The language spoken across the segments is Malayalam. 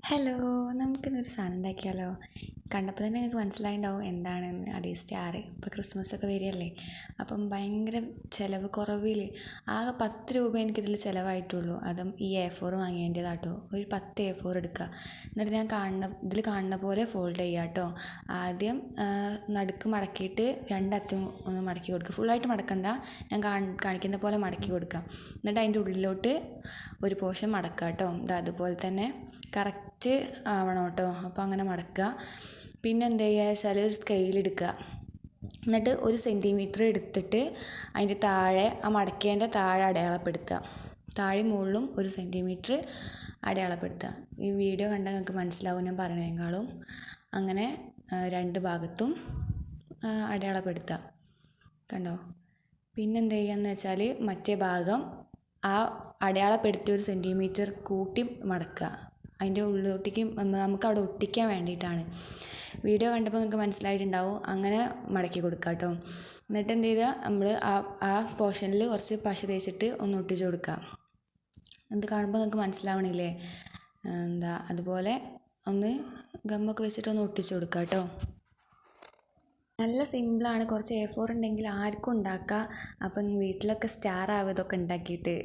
ഹലോ, നമുക്കിന്നൊരു സാധനം ഉണ്ടാക്കിയാലോ? കണ്ടപ്പോൾ തന്നെ നിങ്ങൾക്ക് മനസ്സിലായിട്ടുണ്ടാവും എന്താണെന്ന്. അതേ സ്റ്റാർ. ഇപ്പോൾ ക്രിസ്മസൊക്കെ വരികയല്ലേ, അപ്പം ഭയങ്കര ചിലവ് കുറവിൽ ആകെ 10 രൂപ എനിക്കിതിൽ ചിലവായിട്ടുള്ളൂ. അതും ഈ A4 വാങ്ങിയതിൻ്റെതാട്ടോ. ഒരു 10 A4 എടുക്കുക. എന്നിട്ട് ഇതിൽ കാണുന്ന പോലെ ഫോൾഡ് ചെയ്യുക കേട്ടോ. ആദ്യം നടുക്ക് മടക്കിയിട്ട് രണ്ടറ്റും ഒന്ന് മടക്കി കൊടുക്കുക. ഫുള്ളായിട്ട് മടക്കണ്ട, ഞാൻ കാണിക്കുന്ന പോലെ മടക്കി കൊടുക്കുക. എന്നിട്ട് അതിൻ്റെ ഉള്ളിലോട്ട് ഒരു പോർഷൻ മടക്കുക കേട്ടോ. അതുപോലെ തന്നെ കറക്റ്റ് ആവണം കേട്ടോ. അപ്പോൾ അങ്ങനെ മടക്കുക. പിന്നെ എന്ത് ചെയ്യുക വെച്ചാൽ ഒരു സ്കെയിലെടുക്കുക. എന്നിട്ട് 1 സെൻറ്റിമീറ്റർ എടുത്തിട്ട് അതിൻ്റെ താഴെ ആ മടക്കേൻ്റെ താഴെ അടയാളപ്പെടുത്തുക. താഴെയും മുകളിലും 1 സെൻറ്റിമീറ്റർ അടയാളപ്പെടുത്തുക. ഈ വീഡിയോ കണ്ടാൽ നിങ്ങൾക്ക് മനസ്സിലാവും ഞാൻ പറയുന്നതിനേക്കാളും. അങ്ങനെ 2 ഭാഗത്തും അടയാളപ്പെടുത്തുക. കണ്ടോ? പിന്നെന്ത് ചെയ്യുകയെന്ന് വെച്ചാൽ മറ്റേ ഭാഗം ആ അടയാളപ്പെടുത്തിയ 1 സെൻറ്റിമീറ്റർ കൂട്ടി മടക്കുക. അതിൻ്റെ ഉള്ളിലോട്ടേക്ക് നമുക്ക് അവിടെ ഒട്ടിക്കാൻ വേണ്ടിയിട്ടാണ്. വീഡിയോ കണ്ടപ്പോൾ നിങ്ങൾക്ക് മനസ്സിലായിട്ടുണ്ടാവും. അങ്ങനെ മടക്കി കൊടുക്കുക കേട്ടോ. എന്നിട്ട് എന്ത് ചെയ്താൽ നമ്മൾ ആ പോർഷനിൽ കുറച്ച് പശ തേച്ചിട്ട് ഒന്ന് ഒട്ടിച്ച് കൊടുക്കുക. ഇത് കാണുമ്പോൾ നിങ്ങൾക്ക് മനസ്സിലാവണില്ലേ? അതുപോലെ ഒന്ന് ഗമ്മൊക്കെ വെച്ചിട്ട് ഒന്ന് ഒട്ടിച്ച് കൊടുക്കുക കേട്ടോ. നല്ല സിമ്പിളാണ്. കുറച്ച് A4 ഉണ്ടെങ്കിൽ ആർക്കും ഉണ്ടാക്കാം. അപ്പം വീട്ടിലൊക്കെ സ്റ്റാർ ആവും ഇതൊക്കെ ഉണ്ടാക്കിയിട്ട്.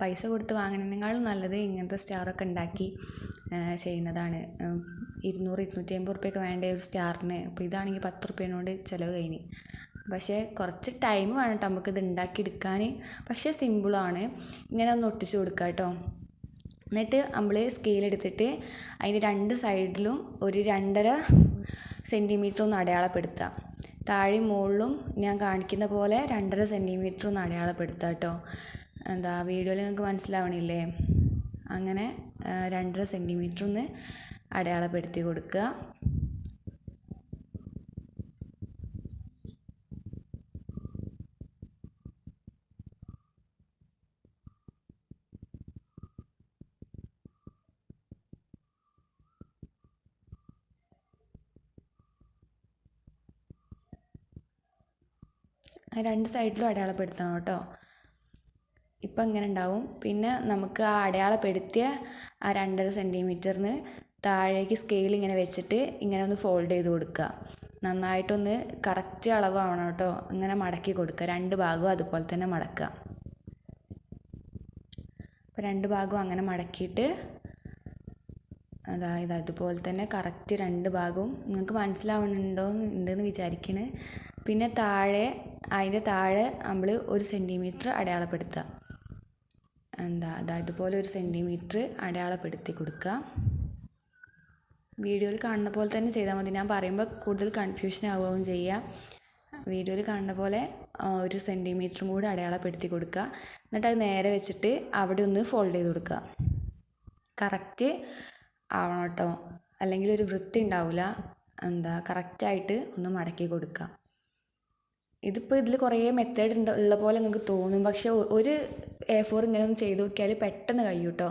പൈസ കൊടുത്ത് വാങ്ങുന്നതിനേക്കാളും നല്ലത് ഇങ്ങനത്തെ സ്റ്റാറൊക്കെ ഉണ്ടാക്കി ചെയ്യുന്നതാണ്. 200-250 ഉറുപ്പ്യൊക്കെ വേണ്ട ഒരു സ്റ്റാറിന്. അപ്പോൾ ഇതാണെങ്കിൽ 10 ഉറുപ്പ്യേനോട് ചിലവ് കഴിഞ്ഞ്. പക്ഷേ കുറച്ച് ടൈം വേണം കേട്ടോ നമുക്കിത് ഉണ്ടാക്കിയെടുക്കാൻ. പക്ഷേ സിമ്പിളാണ്. ഇങ്ങനെ ഒന്ന് ഒട്ടിച്ച് കൊടുക്കുക കേട്ടോ. എന്നിട്ട് നമ്മൾ സ്കെയിലെടുത്തിട്ട് അതിൻ്റെ 2 സൈഡിലും ഒരു 2.5 സെൻറ്റിമീറ്റർ ഒന്ന് അടയാളപ്പെടുത്തുക. താഴെയും മുകളിലും ഞാൻ കാണിക്കുന്ന പോലെ 2.5 സെൻറ്റിമീറ്റർ ഒന്ന് അടയാളപ്പെടുത്തുക കേട്ടോ. വീഡിയോയിൽ നിങ്ങൾക്ക് മനസ്സിലാവണില്ലേ? അങ്ങനെ 2.5 സെൻറ്റിമീറ്റർ ഒന്ന് അടയാളപ്പെടുത്തി കൊടുക്കുക. ആ 2 സൈഡിലും അടയാളപ്പെടുത്തണം കേട്ടോ. ഇപ്പം ഇങ്ങനെ ഉണ്ടാവും. പിന്നെ നമുക്ക് ആ അടയാളപ്പെടുത്തിയ ആ 2.5 സെൻറ്റിമീറ്ററിന് താഴേക്ക് സ്കെയിൽ ഇങ്ങനെ വെച്ചിട്ട് ഇങ്ങനെ ഒന്ന് ഫോൾഡ് ചെയ്ത് കൊടുക്കുക. നന്നായിട്ടൊന്ന് കറക്റ്റ് അളവാവണം കേട്ടോ. ഇങ്ങനെ മടക്കി കൊടുക്കുക. 2 ഭാഗവും അതുപോലെ തന്നെ മടക്കുക. അപ്പോൾ 2 ഭാഗവും അങ്ങനെ മടക്കിയിട്ട് ഇതുപോലെ തന്നെ കറക്റ്റ് 2 ഭാഗവും നിങ്ങൾക്ക് ഉണ്ടെന്ന് വിചാരിക്കണ്. പിന്നെ അതിൻ്റെ താഴെ നമ്മൾ 1 സെൻറ്റിമീറ്റർ അടയാളപ്പെടുത്തുക. ഇതുപോലെ 1 സെൻറ്റിമീറ്റർ അടയാളപ്പെടുത്തി കൊടുക്കുക. വീഡിയോയിൽ കാണുന്ന പോലെ തന്നെ ചെയ്താൽ മതി. ഞാൻ പറയുമ്പോൾ കൂടുതൽ കൺഫ്യൂഷൻ ആവുകയും ചെയ്യുക. വീഡിയോയിൽ കാണുന്ന പോലെ 1 സെൻറ്റിമീറ്ററും കൂടി അടയാളപ്പെടുത്തി കൊടുക്കുക. എന്നിട്ട് അത് നേരെ വെച്ചിട്ട് അവിടെ ഒന്ന് ഫോൾഡ് ചെയ്ത് കൊടുക്കുക. കറക്റ്റ് ആവണം കേട്ടോ, അല്ലെങ്കിൽ ഒരു വൃത്തി ഉണ്ടാവില്ല. കറക്റ്റായിട്ട് ഒന്ന് മടക്കി കൊടുക്കുക. ഇതിപ്പോൾ ഇതിൽ കുറേ മെത്തേഡ് ഉള്ള പോലെ നിങ്ങൾക്ക് തോന്നും. പക്ഷെ ഒരു A4 ഇങ്ങനെ ഒന്ന് ചെയ്ത് നോക്കിയാൽ പെട്ടെന്ന് കഴിയും കേട്ടോ.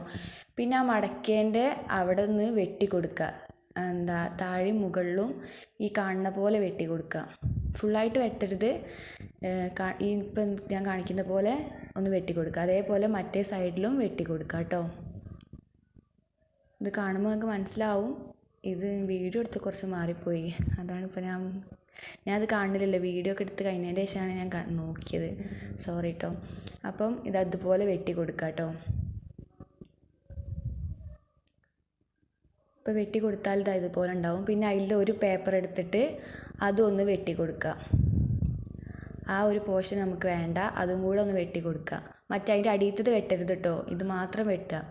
പിന്നെ ആ മടക്കേൻ്റെ അവിടെ ഒന്ന് വെട്ടി കൊടുക്കുക. താഴെയും മുകളിലും ഈ കാണുന്ന പോലെ വെട്ടി കൊടുക്കുക. ഫുള്ളായിട്ട് വെട്ടരുത്. ഇപ്പം ഞാൻ കാണിക്കുന്ന പോലെ ഒന്ന് വെട്ടി കൊടുക്കുക. അതേപോലെ മറ്റേ സൈഡിലും വെട്ടി കൊടുക്കുക കേട്ടോ. ഇത് കാണുമ്പോൾ നിങ്ങൾക്ക് മനസ്സിലാവും. ഇത് വീഡിയോ എടുത്ത് കുറച്ച് മാറിപ്പോയി. അതാണ് ഇപ്പോൾ ഞാനത് കാണുന്നില്ലല്ലോ. വീഡിയോ ഒക്കെ എടുത്ത് കഴിഞ്ഞതിൻ്റെ ശേഷമാണ് ഞാൻ നോക്കിയത്. സോറി കേട്ടോ. അപ്പം അതുപോലെ വെട്ടി കൊടുക്കുക കേട്ടോ. ഇപ്പോൾ വെട്ടി കൊടുത്താൽ ഇതുപോലെ ഉണ്ടാവും. പിന്നെ അതിൽ ഒരു പേപ്പർ എടുത്തിട്ട് അതൊന്ന് വെട്ടി കൊടുക്കുക. ആ ഒരു പോർഷൻ നമുക്ക് വേണ്ട, അതും കൂടെ ഒന്ന് വെട്ടി കൊടുക്കുക. അതിൻ്റെ അടിയത്തത് വെട്ടരുത് കേട്ടോ. ഇത് മാത്രം വെട്ടുക.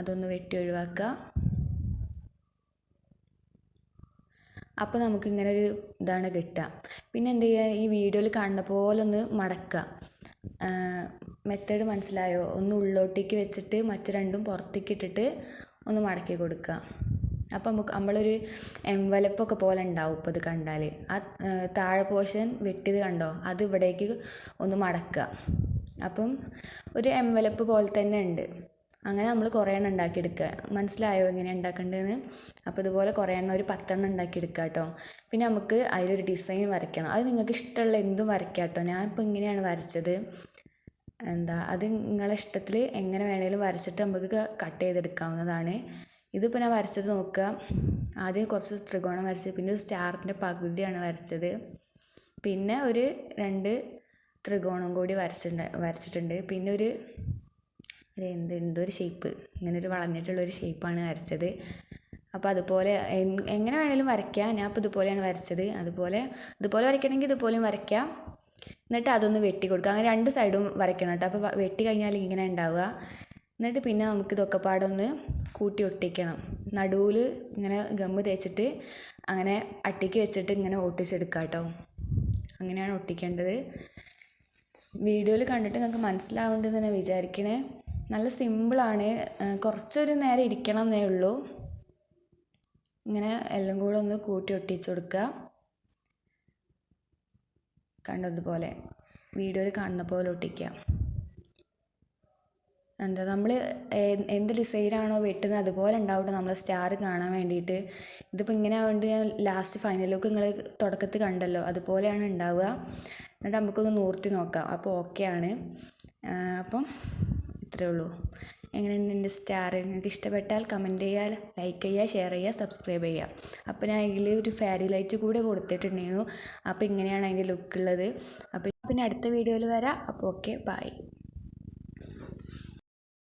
അതൊന്ന് വെട്ടി ഒഴിവാക്കുക. അപ്പോൾ നമുക്കിങ്ങനെ ഒരു ഇതാണ് കിട്ടുക. പിന്നെ എന്ത് ചെയ്യുക, ഈ വീഡിയോയിൽ കാണുന്ന പോലെ ഒന്ന് മടക്കുക. മെത്തേഡ് മനസ്സിലായോ? ഒന്ന് ഉള്ളോട്ടേക്ക് വെച്ചിട്ട് മറ്റു രണ്ടും പുറത്തേക്ക് ഇട്ടിട്ട് ഒന്ന് മടക്കി കൊടുക്കുക. അപ്പം നമ്മളൊരു എൻവലപ്പൊക്കെ പോലെ ഉണ്ടാവും. ഇപ്പോൾ ഇത് കണ്ടാൽ ആ താഴെ പോർഷൻ വെട്ടിയത് കണ്ടോ, അത് ഇവിടേക്ക് ഒന്ന് മടക്കുക. അപ്പം ഒരു എൻവലപ്പ് പോലെ തന്നെ ഉണ്ട്. അങ്ങനെ നമ്മൾ കുറേ എണ്ണം ഉണ്ടാക്കിയെടുക്കുക. മനസ്സിലായോ എങ്ങനെയാണ് ഉണ്ടാക്കേണ്ടതെന്ന്? അപ്പോൾ ഇതുപോലെ കുറേ എണ്ണം ഒരു 10 എണ്ണം ഉണ്ടാക്കിയെടുക്കുക കേട്ടോ. പിന്നെ നമുക്ക് അതിലൊരു ഡിസൈൻ വരയ്ക്കണം. അത് നിങ്ങൾക്ക് ഇഷ്ടമുള്ള എന്തും വരയ്ക്കാം കേട്ടോ. ഞാനിപ്പോൾ ഇങ്ങനെയാണ് വരച്ചത്. അത് നിങ്ങളെ ഇഷ്ടത്തിൽ എങ്ങനെ വേണേലും വരച്ചിട്ട് നമുക്ക് കട്ട് ചെയ്തെടുക്കാവുന്നതാണ്. ഇതിപ്പോൾ ഞാൻ വരച്ചത് നോക്കുക. ആദ്യം കുറച്ച് ത്രികോണം വരച്ചത്, പിന്നെ ഒരു സ്റ്റാറിൻ്റെ പകുതിയാണ് വരച്ചത്, പിന്നെ ഒരു 2 ത്രികോണം കൂടി വരച്ചിട്ടുണ്ട്, പിന്നെ എന്തൊരു ഷേപ്പ്, ഇങ്ങനെ ഒരു വളഞ്ഞിട്ടുള്ളൊരു ഷേപ്പാണ് വരച്ചത്. അപ്പോൾ അതുപോലെ എങ്ങനെ വേണേലും വരയ്ക്കാം. ഞാൻ ഇപ്പോൾ ഇതുപോലെയാണ് വരച്ചത്. ഇതുപോലെ വരയ്ക്കണമെങ്കിൽ ഇതുപോലെയും വരയ്ക്കാം. എന്നിട്ട് അതൊന്ന് വെട്ടി കൊടുക്കുക. അങ്ങനെ 2 സൈഡും വരയ്ക്കണം കേട്ടോ. അപ്പോൾ വെട്ടി കഴിഞ്ഞാൽ ഇങ്ങനെ ഉണ്ടാവുക. എന്നിട്ട് പിന്നെ നമുക്ക് ഇതൊക്കെ പാടൊന്ന് കൂട്ടി ഒട്ടിക്കണം. നടുവിൽ ഇങ്ങനെ ഗമ്മ് തേച്ചിട്ട് അങ്ങനെ അട്ടിക്ക് വെച്ചിട്ട് ഇങ്ങനെ ഒട്ടിച്ചെടുക്കുക കേട്ടോ. അങ്ങനെയാണ് ഒട്ടിക്കേണ്ടത്. വീഡിയോയിൽ കണ്ടിട്ട് നിങ്ങൾക്ക് മനസ്സിലാവുന്നുണ്ടെന്ന് ഞാൻ വിചാരിക്കണേ. നല്ല സിമ്പിളാണ്. കുറച്ചൊരു നേരം ഇരിക്കണം എന്നേ ഉള്ളൂ. ഇങ്ങനെ എല്ലാം കൂടെ ഒന്ന് കൂട്ടി ഒട്ടിച്ച് കൊടുക്കുക. കണ്ടതുപോലെ വീഡിയോയിൽ കാണുന്ന പോലെ ഒട്ടിക്കുക. നമ്മൾ എന്ത് ഡിസൈനാണോ വെട്ടുന്നത് അതുപോലെ ഉണ്ടാവട്ടെ നമ്മൾ സ്റ്റാർ കാണാൻ വേണ്ടിയിട്ട്. ഇതിപ്പോൾ ഇങ്ങനെ ആയതുകൊണ്ട് ഞാൻ ലാസ്റ്റ് ഫൈനൽ ലുക്ക് നിങ്ങൾ തുടക്കത്തിൽ കണ്ടല്ലോ, അതുപോലെയാണ് ഉണ്ടാവുക. എന്നിട്ട് നമുക്കൊന്ന് നൂർത്തി നോക്കാം. അപ്പോൾ ഓക്കെയാണ്. അപ്പം ഇത്രയേ ഉള്ളൂ. എങ്ങനെയുണ്ട് എൻ്റെ സ്റ്റാർ? നിങ്ങൾക്ക് ഇഷ്ടപ്പെട്ടാൽ കമൻറ്റ് ചെയ്യുക, ലൈക്ക് ചെയ്യുക, ഷെയർ ചെയ്യുക, സബ്സ്ക്രൈബ് ചെയ്യുക. അപ്പോൾ ഞാൻ ഇതിൽ ഒരു ഫെയറി ലൈറ്റ് കൂടെ കൊടുത്തിട്ടുണ്ടായിരുന്നു. അപ്പോൾ ഇങ്ങനെയാണ് അതിൻ്റെ ലുക്ക് ഉള്ളത്. അപ്പോൾ പിന്നെ അടുത്ത വീഡിയോയിൽ വരാം. അപ്പോൾ ഓക്കെ, ബൈ.